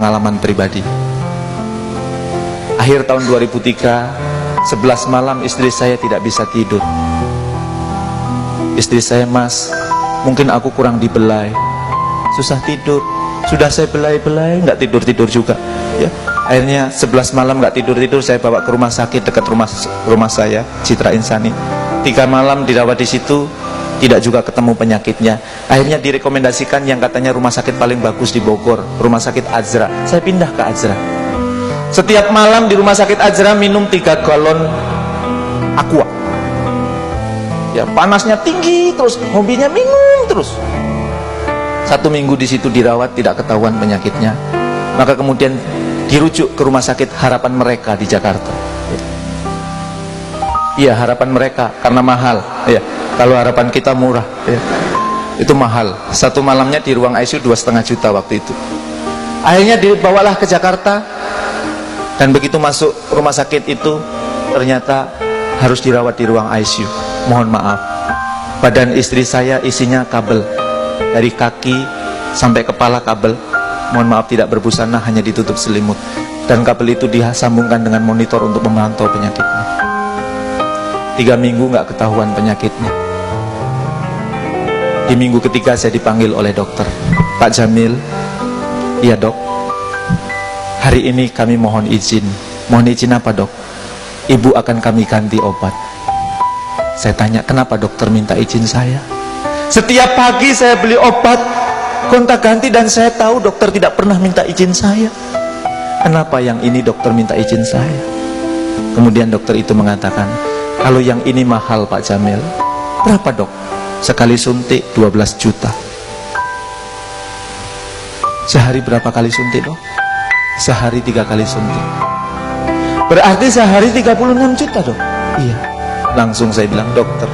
pengalaman pribadi. Akhir tahun 2003, 11 malam istri saya tidak bisa tidur. Istri saya, "Mas, mungkin aku kurang dibelai, susah tidur." Sudah saya belai-belai, nggak tidur-tidur juga ya. Akhirnya 11 malam nggak tidur-tidur, saya bawa ke rumah sakit dekat rumah saya, Citra Insani. 3 malam dirawat di situ, tidak juga ketemu penyakitnya. Akhirnya direkomendasikan yang katanya rumah sakit paling bagus di Bogor, Rumah Sakit Azra. Saya pindah ke Azra. Setiap malam di Rumah Sakit Azra minum 3 galon aqua. Ya, panasnya tinggi terus, hobinya minum terus. 1 minggu di situ dirawat, tidak ketahuan penyakitnya. Maka kemudian dirujuk ke Rumah Sakit Harapan Mereka di Jakarta. Iya, Harapan Mereka karena mahal. Ya. Kalau harapan kita murah ya. Itu mahal. 1 malamnya di ruang ICU 2,5 juta waktu itu. Akhirnya dibawalah ke Jakarta. Dan begitu masuk rumah sakit itu, ternyata harus dirawat di ruang ICU. Mohon maaf, badan istri saya isinya kabel. Dari kaki sampai kepala kabel. Mohon maaf, tidak berbusana, hanya ditutup selimut. Dan kabel itu disambungkan dengan monitor untuk memantau penyakitnya. 3 minggu nggak ketahuan penyakitnya. Di minggu ketiga saya dipanggil oleh dokter. "Pak Jamil." "Iya dok, hari ini kami mohon izin." "Mohon izin apa dok?" "Ibu akan kami ganti obat." Saya tanya, "Kenapa dokter minta izin saya? Setiap pagi saya beli obat gonta ganti dan saya tahu dokter tidak pernah minta izin saya. Kenapa yang ini dokter minta izin saya?" Kemudian dokter itu mengatakan, "Kalau yang ini mahal Pak Jamil." "Berapa dok?" "Sekali suntik 12 juta. "Sehari berapa kali suntik dok?" "Sehari 3 kali suntik." "Berarti sehari 36 juta dok?" "Iya." Langsung saya bilang, "Dokter,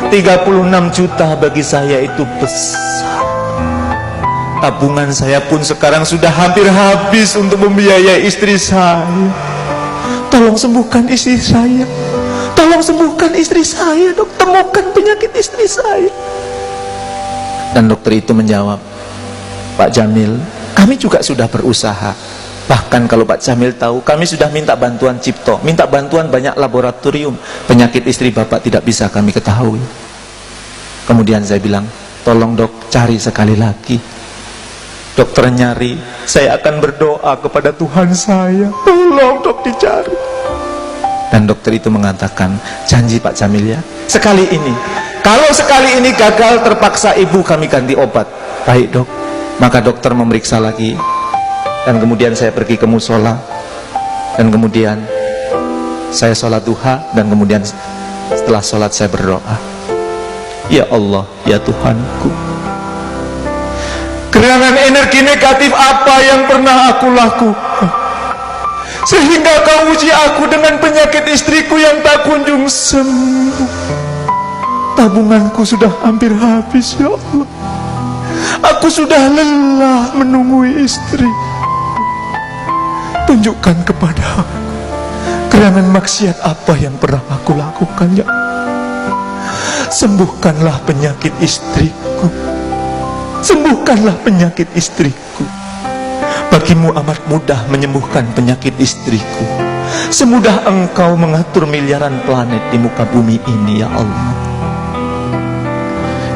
36 juta bagi saya itu besar. Tabungan saya pun sekarang sudah hampir habis untuk membiayai istri saya. Tolong sembuhkan istri saya. Tolong sembuhkan istri saya dok, temukan penyakit istri saya." Dan dokter itu menjawab, "Pak Jamil, kami juga sudah berusaha. Bahkan kalau Pak Jamil tahu, kami sudah minta bantuan Cipto, minta bantuan banyak laboratorium. Penyakit istri Bapak tidak bisa kami ketahui." Kemudian saya bilang, "Tolong dok, cari sekali lagi." Dokter nyari, "Saya akan berdoa kepada Tuhan saya. Tolong dok dicari." Dan dokter itu mengatakan, "Janji Pak Jamil ya, sekali ini. Kalau sekali ini gagal, terpaksa ibu kami ganti obat." "Baik dok." Maka dokter memeriksa lagi. Dan kemudian saya pergi ke musola. Dan kemudian saya sholat duha. Dan kemudian setelah sholat saya berdoa, "Ya Allah, ya Tuhanku, gerangan energi negatif apa yang pernah aku lakukan sehingga kau uji aku dengan penyakit istriku yang tak kunjung sembuh. Tabunganku sudah hampir habis ya Allah. Aku sudah lelah menunggui istri. Tunjukkan kepada aku gerangan maksiat apa yang pernah aku lakukan ya. Sembuhkanlah penyakit istriku. Sembuhkanlah penyakit istriku. Bagimu amat mudah menyembuhkan penyakit istriku, semudah engkau mengatur miliaran planet di muka bumi ini ya Allah."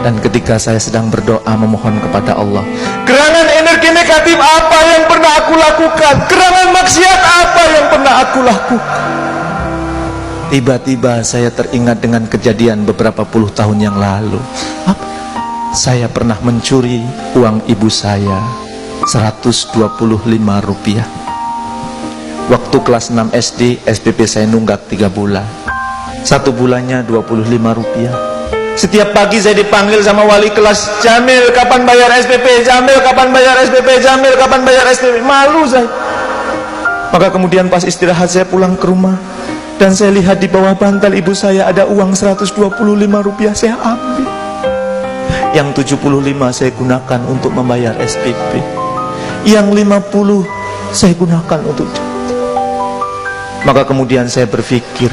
Dan ketika saya sedang berdoa memohon kepada Allah, gerangan energi negatif apa yang pernah aku lakukan, gerangan maksiat apa yang pernah aku lakukan, tiba-tiba saya teringat dengan kejadian beberapa puluh tahun yang lalu. Saya pernah mencuri uang ibu saya 125 rupiah. Waktu kelas 6 SD, SPP saya nunggak 3 bulan. 1 bulannya 25 rupiah. Setiap pagi saya dipanggil sama wali kelas, "Jamil, kapan bayar SPP? Jamil, kapan bayar SPP? Jamil, kapan bayar SPP?" Malu saya. Maka kemudian pas istirahat saya pulang ke rumah, dan saya lihat di bawah bantal ibu saya ada uang 125 rupiah. Saya ambil. Yang 75 saya gunakan untuk membayar SPP. Yang 50 saya gunakan untuk jajan. Maka kemudian saya berpikir,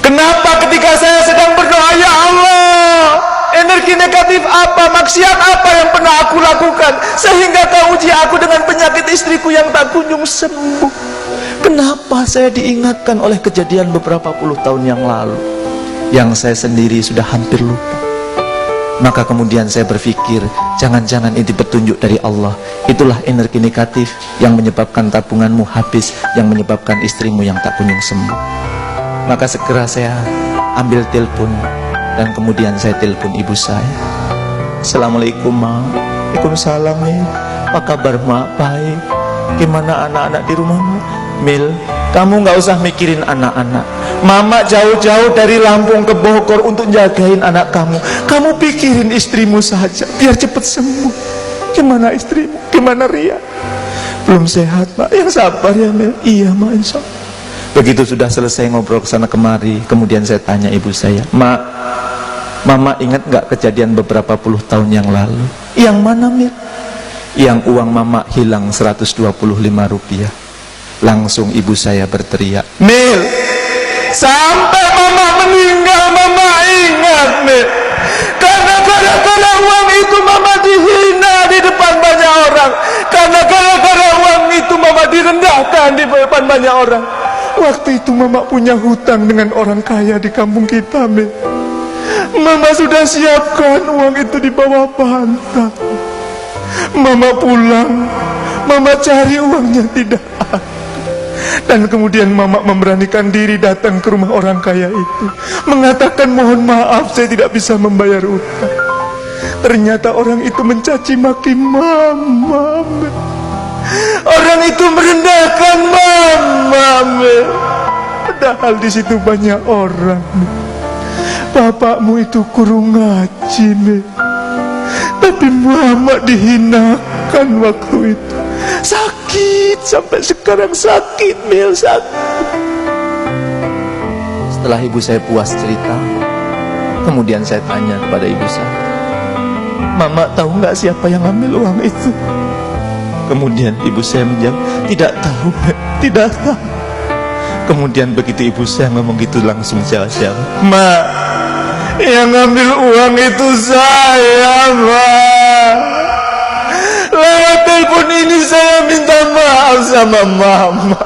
kenapa ketika saya sedang berdoa, "Ya Allah, energi negatif negatif apa, maksiat apa yang pernah aku lakukan sehingga kau uji aku dengan penyakit istriku yang tak kunjung sembuh? Kenapa saya diingatkan oleh kejadian beberapa puluh tahun yang lalu yang saya sendiri sudah hampir lupa? Maka kemudian saya berpikir, jangan-jangan ini petunjuk dari Allah. Itulah energi negatif yang menyebabkan tabunganmu habis, yang menyebabkan istrimu yang tak kunjung sembuh. Maka segera saya ambil telepon dan kemudian saya telepon ibu saya. Assalamualaikum, Ma. Waalaikumsalam, Mil. Apa kabar, Ma? Baik. Gimana anak-anak di rumah, Ma? Mil, kamu nggak usah mikirin anak-anak. Mama jauh-jauh dari Lampung ke Bogor untuk jagain anak kamu. Kamu pikirin istrimu saja, biar cepat sembuh. Gimana istrimu? Gimana Ria? Belum sehat, Pak. Yang sabar ya, Mil. Iya, Ma, insya Allah. Begitu sudah selesai ngobrol kesana kemari, kemudian saya tanya ibu saya, Ma, Mama ingat nggak kejadian beberapa puluh tahun yang lalu? Yang mana, Mil? Yang uang Mama hilang 125 rupiah. Langsung ibu saya berteriak, Mil, sampai Mama meninggal Mama ingat, Mil. Karena gara-gara uang itu Mama dihina di depan banyak orang. Karena gara-gara uang itu Mama direndahkan di depan banyak orang. Waktu itu Mama punya hutang dengan orang kaya di kampung kita, Mil. Mama sudah siapkan uang itu di bawah bantal. Mama pulang, Mama cari uangnya tidak ada. Dan kemudian Mama memberanikan diri datang ke rumah orang kaya itu, mengatakan mohon maaf saya tidak bisa membayar utang. Ternyata orang itu mencaci maki Mama. Orang itu merendahkan Mama. Padahal di situ banyak orang. Bapakmu itu kurung ngaji, tapi Mama dihinakan waktu itu. Sakit, sampai sekarang sakit, Mil, sakit. Setelah ibu saya puas cerita, kemudian saya tanya kepada ibu saya, Mama tahu nggak siapa yang ambil uang itu? Kemudian ibu saya menjawab, tidak tahu, tidak tahu. Kemudian begitu ibu saya ngomong gitu langsung saya jawab, Ma, yang ngambil uang itu saya, Ma. Lewat telepon ini saya minta maaf sama Mama.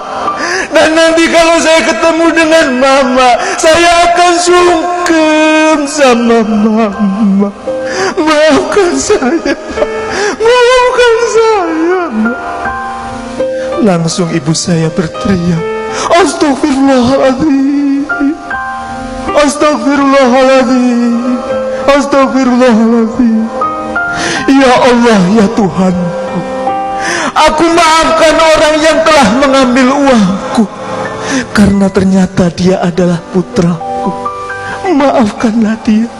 Dan nanti kalau saya ketemu dengan Mama, saya akan sungkem sama Mama. Maafkan saya, maafkan saya, Ma. Langsung ibu saya berteriak, Astagfirullahaladzim, Astagfirullahaladzim, Astagfirullahaladzim. Ya Allah, ya Tuhanku, aku maafkan orang yang telah mengambil uangku, karena ternyata dia adalah putraku. Maafkanlah dia,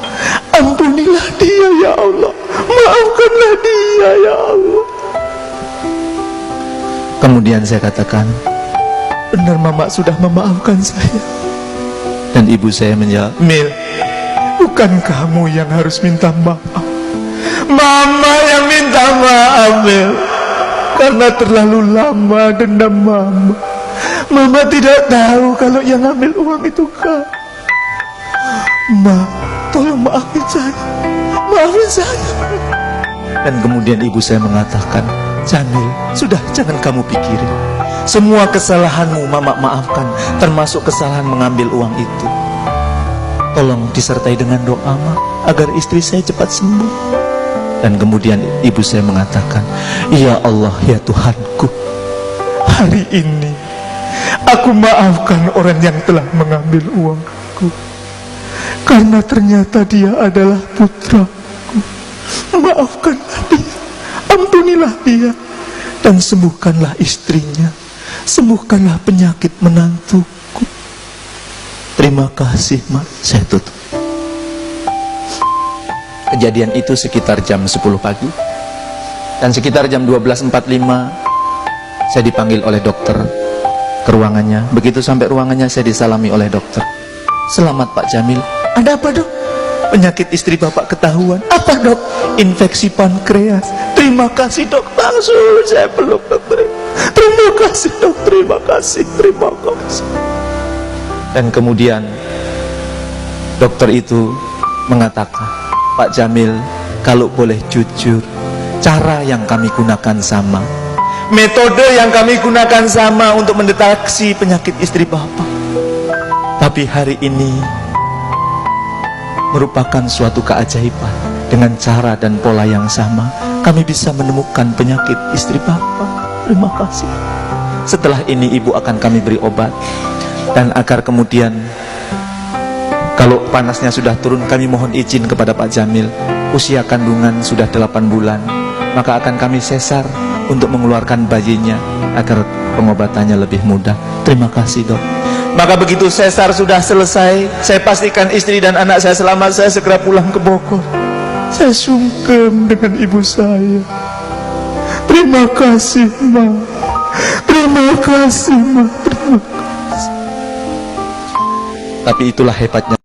ampunilah dia ya Allah, maafkanlah dia ya Allah. Kemudian saya katakan, benar Mama sudah memaafkan saya. Dan ibu saya menjawab, Mil, bukan kamu yang harus minta maaf, Mama yang minta maaf, Mil. Karena terlalu lama dendam Mama. Mama tidak tahu kalau yang ambil uang itu kau. Ma, tolong maafin saya, maafin saya. Dan kemudian ibu saya mengatakan, Jamil, sudah jangan kamu pikirin. Semua kesalahanmu Mama maafkan, termasuk kesalahan mengambil uang itu. Tolong disertai dengan doa, Ma, agar istri saya cepat sembuh. Dan kemudian ibu saya mengatakan, ya Allah, ya Tuhanku, hari ini aku maafkan orang yang telah mengambil uangku, karena ternyata dia adalah putraku. Maafkanlah dia, ampunilah dia, dan sembuhkanlah istrinya, sembuhkanlah penyakit menantuku. Terima kasih, Ma. Saya tutup. Kejadian itu sekitar jam 10 pagi. Dan sekitar jam 12.45 saya dipanggil oleh dokter ke ruangannya. Begitu sampai ruangannya saya disalami oleh dokter. Selamat Pak Jamil. Ada apa, Dok? Penyakit istri Bapak ketahuan. Apa, Dok? Infeksi pankreas. Terima kasih, Dok. Langsung saya peluk dokter. Terima kasih, Dok. Terima kasih. Terima kasih. Dan kemudian dokter itu mengatakan, Pak Jamil, kalau boleh jujur, cara yang kami gunakan sama, metode yang kami gunakan sama untuk mendeteksi penyakit istri Bapak. Tapi hari ini merupakan suatu keajaiban. Dengan cara dan pola yang sama, kami bisa menemukan penyakit istri Bapak. Terima kasih. Setelah ini ibu akan kami beri obat, dan agar kemudian kalau panasnya sudah turun, kami mohon izin kepada Pak Jamil, usia kandungan sudah 8 bulan, maka akan kami sesar untuk mengeluarkan bayinya agar pengobatannya lebih mudah. Terima kasih, Dok. Maka begitu sesar sudah selesai, saya pastikan istri dan anak saya selamat, saya segera pulang ke Bogor. Saya sungkem dengan ibu saya. Terima kasih, Ma. Terima kasih, Ma. Terima kasih. Tapi itulah hebatnya